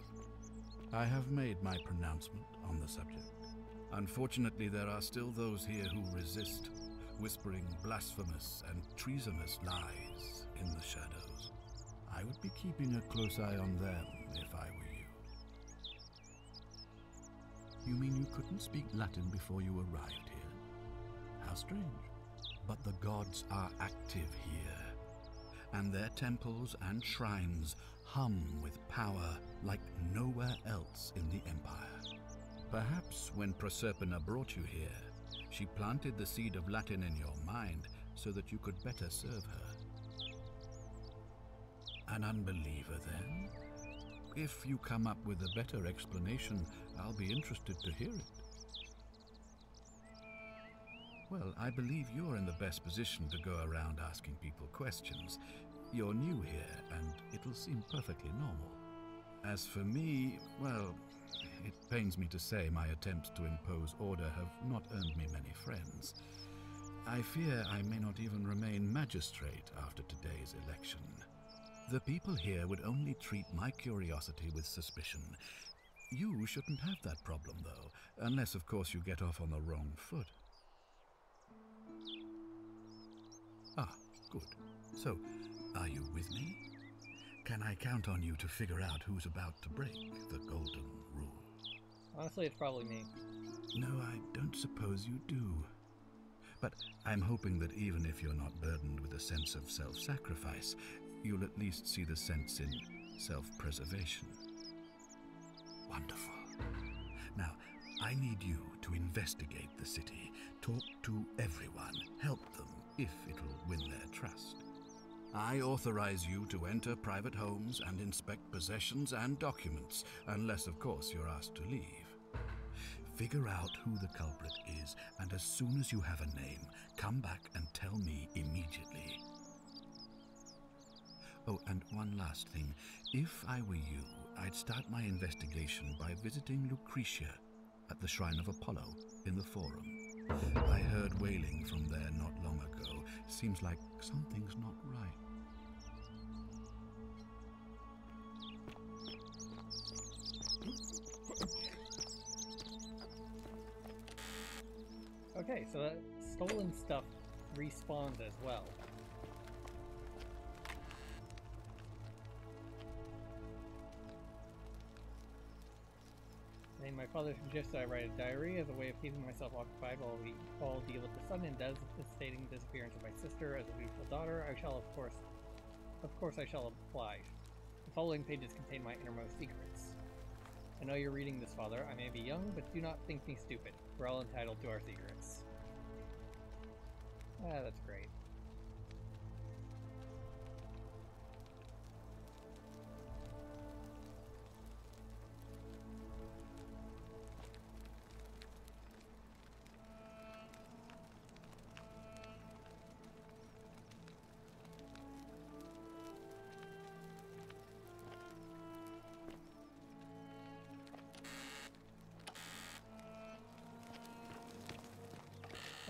I have made my pronouncement on the subject. Unfortunately, there are still those here who resist, whispering blasphemous and treasonous lies in the shadows. I would be keeping a close eye on them if I were you. You mean you couldn't speak Latin before you arrived here? How strange. But the gods are active here, and their temples and shrines hum with power like nowhere else in the Empire. Perhaps when Proserpina brought you here, she planted the seed of Latin in your mind so that you could better serve her. An unbeliever, then? If you come up with a better explanation, I'll be interested to hear it. Well, I believe you're in the best position to go around asking people questions. You're new here, and it'll seem perfectly normal. As for me, well, it pains me to say my attempts to impose order have not earned me many friends. I fear I may not even remain magistrate after today's election. The people here would only treat my curiosity with suspicion. You shouldn't have that problem, though, unless, of course, you get off on the wrong foot. Ah, good. So, are you with me? Can I count on you to figure out who's about to break the golden rule? Honestly, it's probably me. No, I don't suppose you do. But I'm hoping that even if you're not burdened with a sense of self-sacrifice, you'll at least see the sense in self-preservation. Wonderful. Now, I need you to investigate the city, talk to everyone, help them if it'll win their trust. I authorize you to enter private homes and inspect possessions and documents, unless, of course, you're asked to leave. Figure out who the culprit is, and as soon as you have a name, come back and tell me immediately. Oh, and one last thing. If I were you, I'd start my investigation by visiting Lucretia at the Shrine of Apollo in the Forum. I heard wailing from there not long ago. Seems like something's not right. Okay, so that stolen stuff respawns as well. And my father suggests I write a diary as a way of keeping myself occupied while we all deal with the sudden and devastating disappearance of my sister as a beautiful daughter. I shall, of course I shall oblige. The following pages contain my innermost secrets. I know you're reading this, Father. I may be young, but do not think me stupid. We're all entitled to our secrets. Ah, that's great.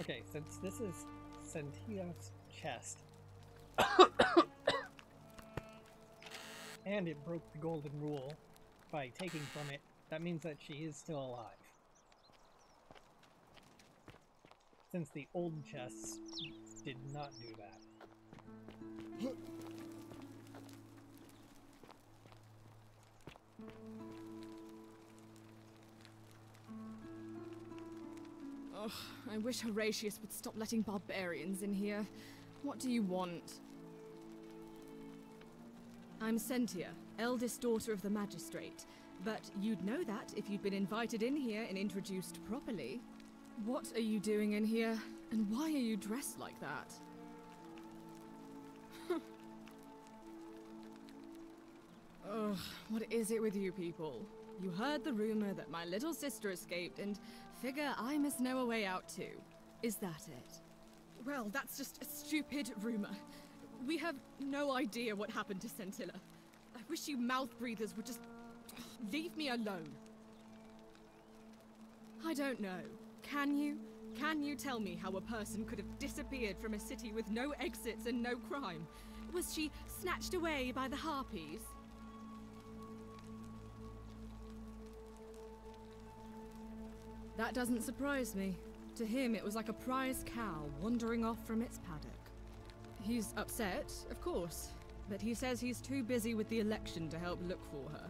Okay, since this is Sentia's chest, and it broke the golden rule by taking from it, that means that she is still alive. Since the old chests did not do that. Ugh, I wish Horatius would stop letting barbarians in here. What do you want? I'm Sentia, eldest daughter of the magistrate. But you'd know that if you'd been invited in here and introduced properly. What are you doing in here? And why are you dressed like that? Ugh, what is it with you people? You heard the rumor that my little sister escaped and figure I must know a way out too. Is that it? Well, that's just a stupid rumor. We have no idea what happened to Scintilla. I wish you mouth breathers would just leave me alone. I don't know. Can you? Can you tell me how a person could have disappeared from a city with no exits and no crime? Was she snatched away by the Harpies? That doesn't surprise me. To him, it was like a prize cow wandering off from its paddock. He's upset, of course, but he says he's too busy with the election to help look for her.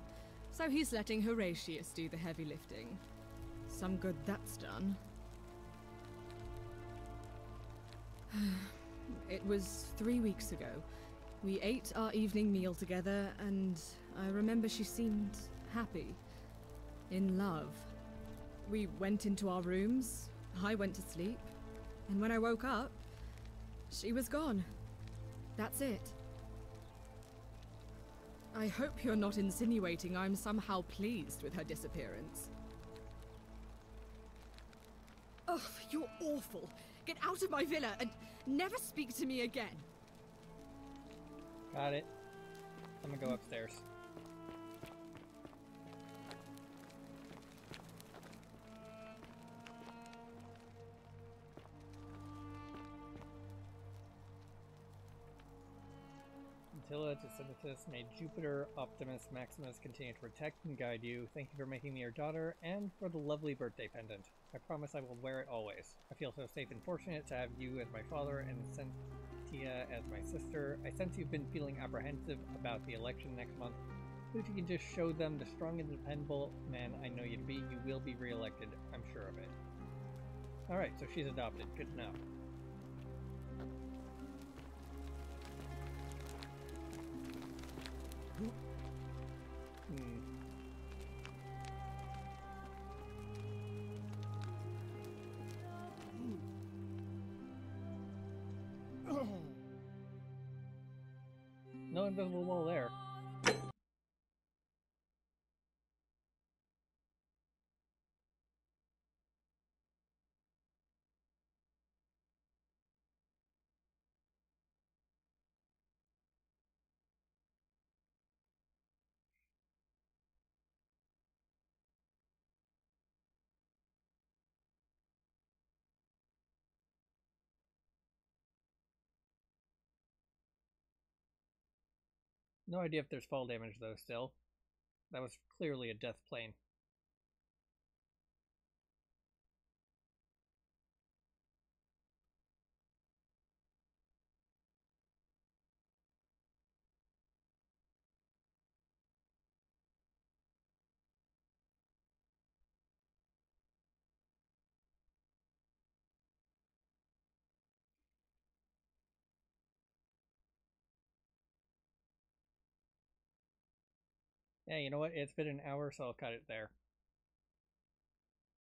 So he's letting Horatius do the heavy lifting. Some good that's done. It was 3 weeks ago. We ate our evening meal together, and I remember she seemed happy. In love. We went into our rooms, I went to sleep, and when I woke up, she was gone. That's it. I hope you're not insinuating I'm somehow pleased with her disappearance. Ugh, you're awful. Get out of my villa and never speak to me again. Got it. I'm gonna go upstairs. Attila to Sinitus, may Jupiter, Optimus, Maximus continue to protect and guide you. Thank you for making me your daughter, and for the lovely birthday pendant. I promise I will wear it always. I feel so safe and fortunate to have you as my father and Sentia as my sister. I sense you've been feeling apprehensive about the election next month, but if you can just show them the strong and dependable man I know you to be, you will be re-elected. I'm sure of it. Alright, so she's adopted. Good enough. No invisible wall there. No idea if there's fall damage though still. That was clearly a death plane. Yeah, you know what? It's been an hour, so I'll cut it there.